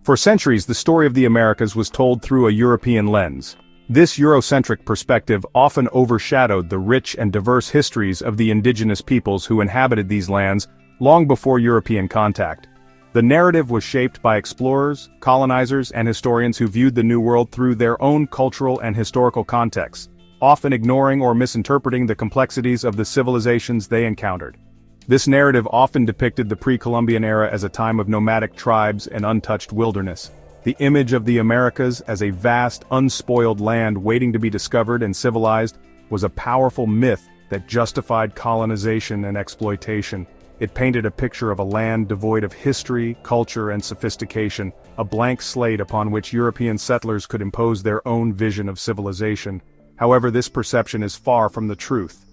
For centuries, the story of the Americas was told through a European lens. This Eurocentric perspective often overshadowed the rich and diverse histories of the indigenous peoples who inhabited these lands long before European contact. The narrative was shaped by explorers, colonizers, and historians who viewed the New World through their own cultural and historical contexts, often ignoring or misinterpreting the complexities of the civilizations they encountered. This narrative often depicted the pre-Columbian era as a time of nomadic tribes and untouched wilderness. The image of the Americas as a vast, unspoiled land waiting to be discovered and civilized was a powerful myth that justified colonization and exploitation. It painted a picture of a land devoid of history, culture, and sophistication, a blank slate upon which European settlers could impose their own vision of civilization. However, this perception is far from the truth.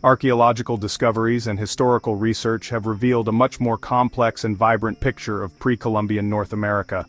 Archaeological discoveries and historical research have revealed a much more complex and vibrant picture of pre-Columbian North America.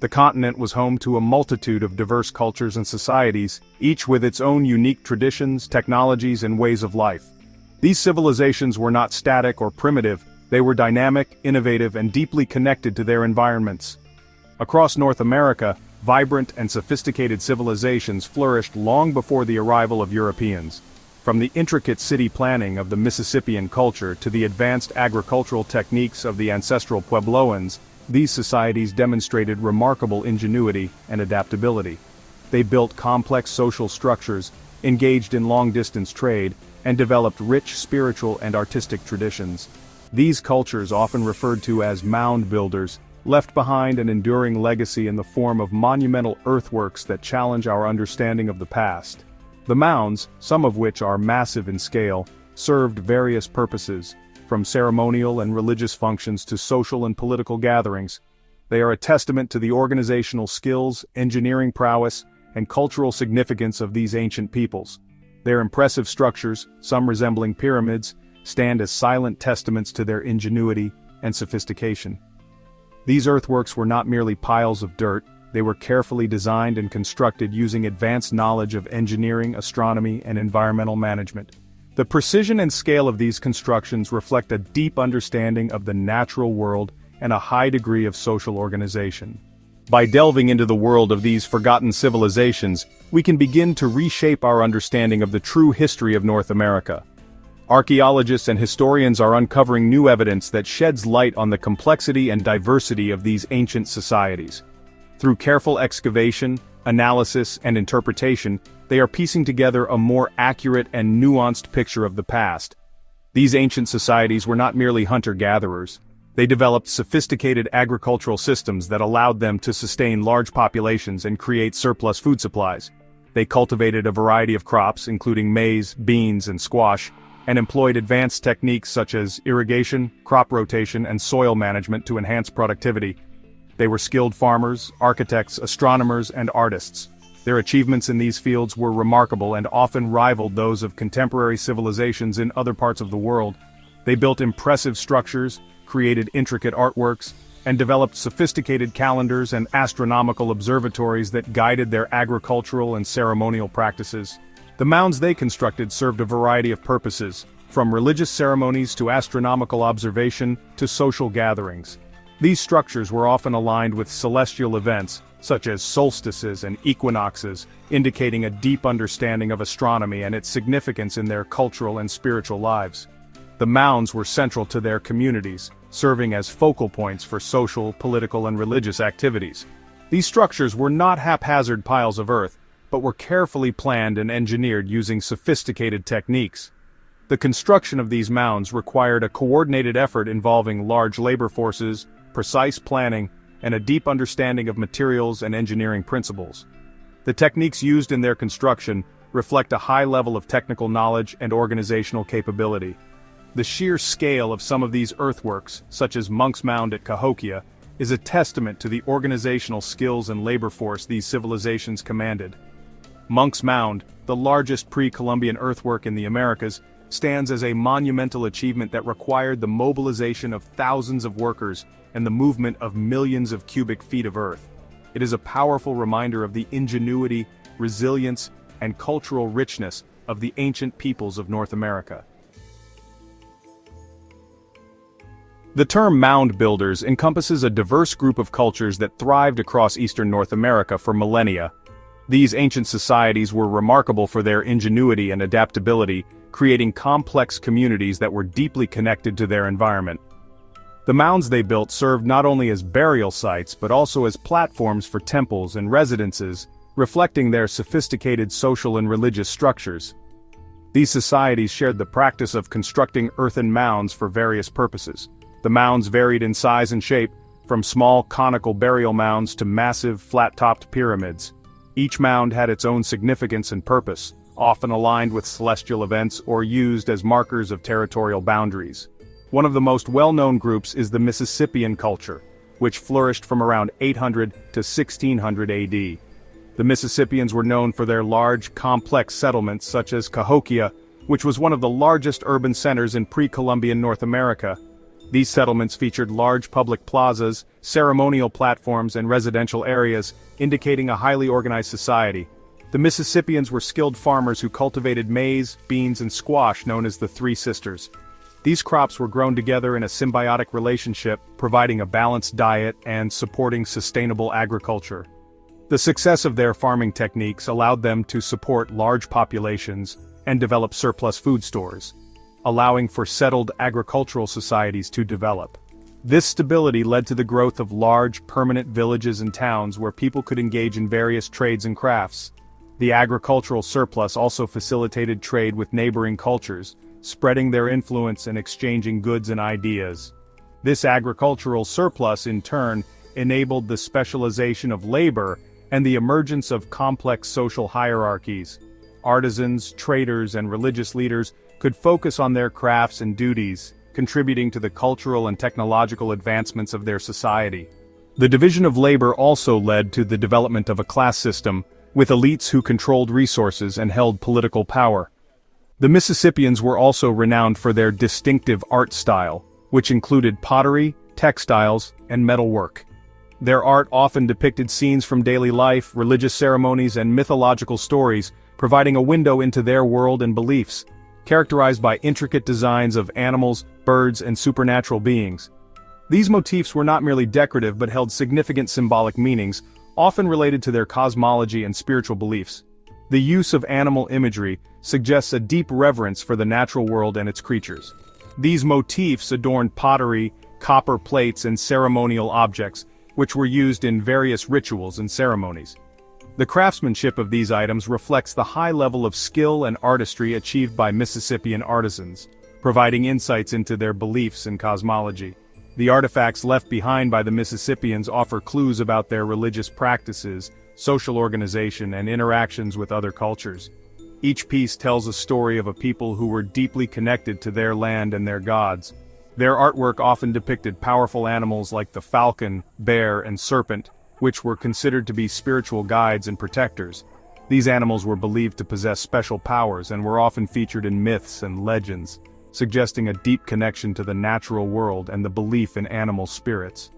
The continent was home to a multitude of diverse cultures and societies, each with its own unique traditions, technologies, and ways of life. These civilizations were not static or primitive, they were dynamic, innovative, and deeply connected to their environments. Across North America, vibrant and sophisticated civilizations flourished long before the arrival of Europeans. From the intricate city planning of the Mississippian culture to the advanced agricultural techniques of the ancestral Puebloans, these societies demonstrated remarkable ingenuity and adaptability. They built complex social structures, engaged in long-distance trade, and developed rich spiritual and artistic traditions. These cultures, often referred to as mound builders, left behind an enduring legacy in the form of monumental earthworks that challenge our understanding of the past. The mounds, some of which are massive in scale, served various purposes, from ceremonial and religious functions to social and political gatherings. They are a testament to the organizational skills, engineering prowess, and cultural significance of these ancient peoples. Their impressive structures, some resembling pyramids, stand as silent testaments to their ingenuity and sophistication. These earthworks were not merely piles of dirt, they were carefully designed and constructed using advanced knowledge of engineering, astronomy, and environmental management. The precision and scale of these constructions reflect a deep understanding of the natural world and a high degree of social organization. By delving into the world of these forgotten civilizations, we can begin to reshape our understanding of the true history of North America. Archaeologists and historians are uncovering new evidence that sheds light on the complexity and diversity of these ancient societies. Through careful excavation, analysis, and interpretation, they are piecing together a more accurate and nuanced picture of the past. These ancient societies were not merely hunter-gatherers. They developed sophisticated agricultural systems that allowed them to sustain large populations and create surplus food supplies. They cultivated a variety of crops, including maize, beans, and squash, and employed advanced techniques such as irrigation, crop rotation, and soil management to enhance productivity. They were skilled farmers, architects, astronomers, and artists. Their achievements in these fields were remarkable and often rivaled those of contemporary civilizations in other parts of the world. They built impressive structures, created intricate artworks, and developed sophisticated calendars and astronomical observatories that guided their agricultural and ceremonial practices. The mounds they constructed served a variety of purposes, from religious ceremonies to astronomical observation to social gatherings. These structures were often aligned with celestial events, such as solstices and equinoxes, indicating a deep understanding of astronomy and its significance in their cultural and spiritual lives. The mounds were central to their communities, serving as focal points for social, political, and religious activities. These structures were not haphazard piles of earth, but were carefully planned and engineered using sophisticated techniques. The construction of these mounds required a coordinated effort involving large labor forces, precise planning, and a deep understanding of materials and engineering principles. The techniques used in their construction reflect a high level of technical knowledge and organizational capability. The sheer scale of some of these earthworks, such as Monk's Mound at Cahokia, is a testament to the organizational skills and labor force these civilizations commanded. Monk's Mound, the largest pre-Columbian earthwork in the Americas, stands as a monumental achievement that required the mobilization of thousands of workers and the movement of millions of cubic feet of earth. It is a powerful reminder of the ingenuity, resilience, and cultural richness of the ancient peoples of North America. The term mound builders encompasses a diverse group of cultures that thrived across eastern North America for millennia. These ancient societies were remarkable for their ingenuity and adaptability, creating complex communities that were deeply connected to their environment. The mounds they built served not only as burial sites but also as platforms for temples and residences, reflecting their sophisticated social and religious structures. These societies shared the practice of constructing earthen mounds for various purposes. The mounds varied in size and shape, from small conical burial mounds to massive flat-topped pyramids. Each mound had its own significance and purpose, often aligned with celestial events or used as markers of territorial boundaries. One of the most well-known groups is the Mississippian culture, which flourished from around 800 to 1600 AD. The Mississippians were known for their large, complex settlements such as Cahokia, which was one of the largest urban centers in pre-Columbian North America. These settlements featured large public plazas, ceremonial platforms, and residential areas, indicating a highly organized society. The Mississippians were skilled farmers who cultivated maize, beans, and squash known as the Three Sisters. These crops were grown together in a symbiotic relationship, providing a balanced diet and supporting sustainable agriculture. The success of their farming techniques allowed them to support large populations and develop surplus food stores, allowing for settled agricultural societies to develop. This stability led to the growth of large, permanent villages and towns where people could engage in various trades and crafts. The agricultural surplus also facilitated trade with neighboring cultures, spreading their influence and exchanging goods and ideas. This agricultural surplus, in turn, enabled the specialization of labor and the emergence of complex social hierarchies. Artisans, traders, and religious leaders could focus on their crafts and duties, contributing to the cultural and technological advancements of their society. The division of labor also led to the development of a class system, with elites who controlled resources and held political power. The Mississippians were also renowned for their distinctive art style, which included pottery, textiles, and metalwork. Their art often depicted scenes from daily life, religious ceremonies, and mythological stories, providing a window into their world and beliefs, characterized by intricate designs of animals, birds, and supernatural beings. These motifs were not merely decorative but held significant symbolic meanings, often related to their cosmology and spiritual beliefs. The use of animal imagery suggests a deep reverence for the natural world and its creatures. These motifs adorned pottery, copper plates, and ceremonial objects, which were used in various rituals and ceremonies. The craftsmanship of these items reflects the high level of skill and artistry achieved by Mississippian artisans, providing insights into their beliefs and cosmology. The artifacts left behind by the Mississippians offer clues about their religious practices, social organization, and interactions with other cultures. Each piece tells a story of a people who were deeply connected to their land and their gods. Their artwork often depicted powerful animals like the falcon, bear, and serpent, which were considered to be spiritual guides and protectors. These animals were believed to possess special powers and were often featured in myths and legends, suggesting a deep connection to the natural world and the belief in animal spirits.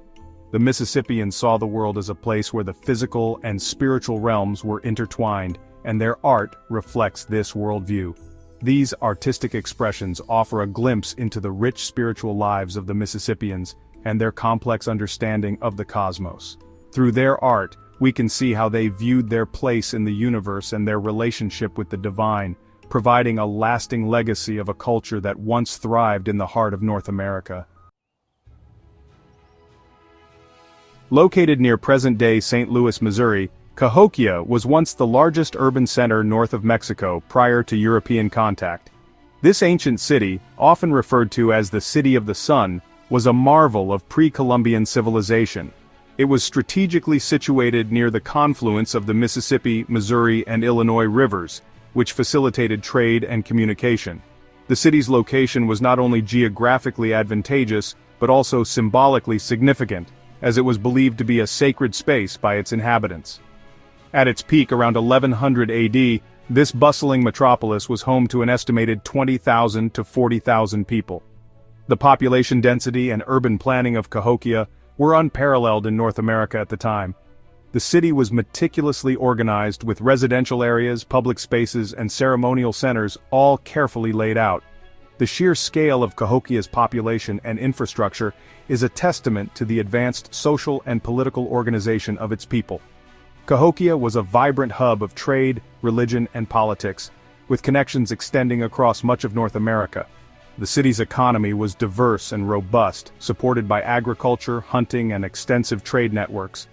The Mississippians saw the world as a place where the physical and spiritual realms were intertwined, and their art reflects this worldview. These artistic expressions offer a glimpse into the rich spiritual lives of the Mississippians and their complex understanding of the cosmos. Through their art, we can see how they viewed their place in the universe and their relationship with the divine, providing a lasting legacy of a culture that once thrived in the heart of North America. Located near present-day St. Louis, Missouri, Cahokia was once the largest urban center north of Mexico prior to European contact. This ancient city, often referred to as the City of the Sun, was a marvel of pre-Columbian civilization. It was strategically situated near the confluence of the Mississippi, Missouri, and Illinois rivers, which facilitated trade and communication. The city's location was not only geographically advantageous, but also symbolically significant, as it was believed to be a sacred space by its inhabitants. At its peak around 1100 AD, this bustling metropolis was home to an estimated 20,000 to 40,000 people. The population density and urban planning of Cahokia were unparalleled in North America at the time. The city was meticulously organized with residential areas, public spaces, and ceremonial centers all carefully laid out. The sheer scale of Cahokia's population and infrastructure is a testament to the advanced social and political organization of its people. Cahokia was a vibrant hub of trade, religion, and politics, with connections extending across much of North America. The city's economy was diverse and robust, supported by agriculture, hunting, and extensive trade networks.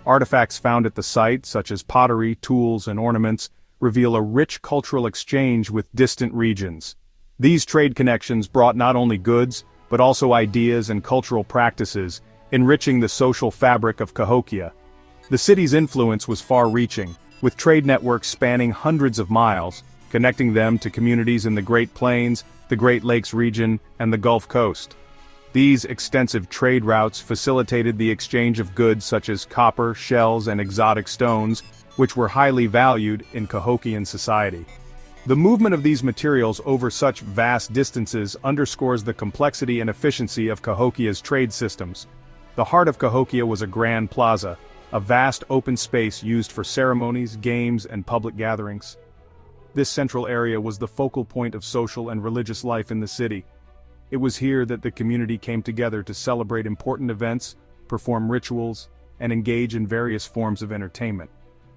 Artifacts found at the site, such as pottery, tools, and ornaments, reveal a rich cultural exchange with distant regions. These trade connections brought not only goods, but also ideas and cultural practices, enriching the social fabric of Cahokia. The city's influence was far-reaching, with trade networks spanning hundreds of miles, connecting them to communities in the Great Plains, the Great Lakes region, and the Gulf Coast. These extensive trade routes facilitated the exchange of goods such as copper, shells, and exotic stones, which were highly valued in Cahokian society. The movement of these materials over such vast distances underscores the complexity and efficiency of Cahokia's trade systems. The heart of Cahokia was a grand plaza, a vast open space used for ceremonies, games, and public gatherings. This central area was the focal point of social and religious life in the city. It was here that the community came together to celebrate important events, perform rituals, and engage in various forms of entertainment.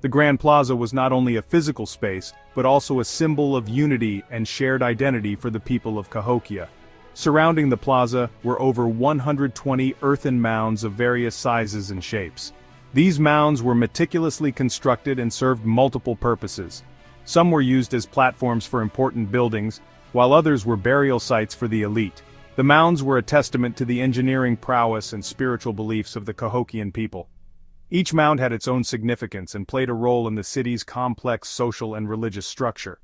The Grand Plaza was not only a physical space, but also a symbol of unity and shared identity for the people of Cahokia. Surrounding the plaza were over 120 earthen mounds of various sizes and shapes. These mounds were meticulously constructed and served multiple purposes. Some were used as platforms for important buildings, while others were burial sites for the elite. The mounds were a testament to the engineering prowess and spiritual beliefs of the Cahokian people. Each mound had its own significance and played a role in the city's complex social and religious structure.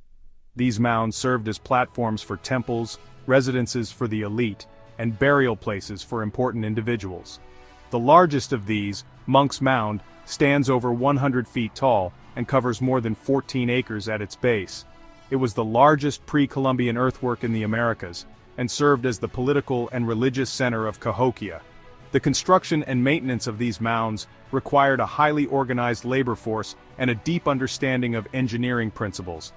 These mounds served as platforms for temples, residences for the elite, and burial places for important individuals. The largest of these, Monk's Mound, stands over 100 feet tall and covers more than 14 acres at its base. It was the largest pre-Columbian earthwork in the Americas, and served as the political and religious center of Cahokia. The construction and maintenance of these mounds required a highly organized labor force and a deep understanding of engineering principles.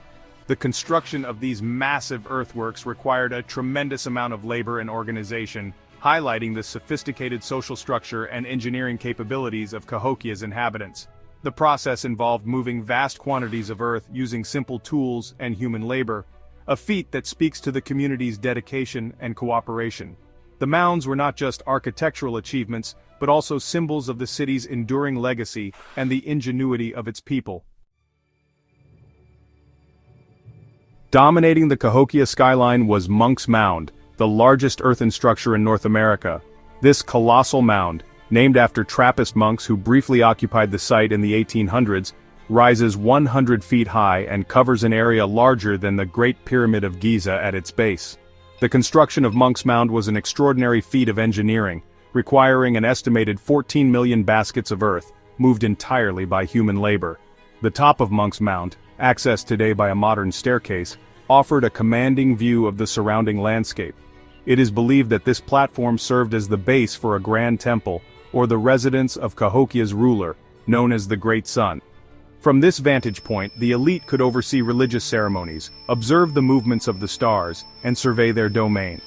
The construction of these massive earthworks required a tremendous amount of labor and organization, highlighting the sophisticated social structure and engineering capabilities of Cahokia's inhabitants. The process involved moving vast quantities of earth using simple tools and human labor, a feat that speaks to the community's dedication and cooperation. The mounds were not just architectural achievements, but also symbols of the city's enduring legacy and the ingenuity of its people. Dominating the Cahokia skyline was Monk's Mound, the largest earthen structure in North America. This colossal mound, named after Trappist monks who briefly occupied the site in the 1800s, rises 100 feet high and covers an area larger than the Great Pyramid of Giza at its base. The construction of Monk's Mound was an extraordinary feat of engineering, requiring an estimated 14 million baskets of earth, moved entirely by human labor. The top of Monk's Mound, accessed today by a modern staircase, offered a commanding view of the surrounding landscape. It is believed that this platform served as the base for a grand temple, or the residence of Cahokia's ruler, known as the Great Sun. From this vantage point, the elite could oversee religious ceremonies, observe the movements of the stars, and survey their domain.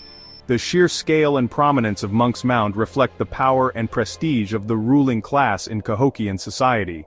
The sheer scale and prominence of Monk's Mound reflect the power and prestige of the ruling class in Cahokian society.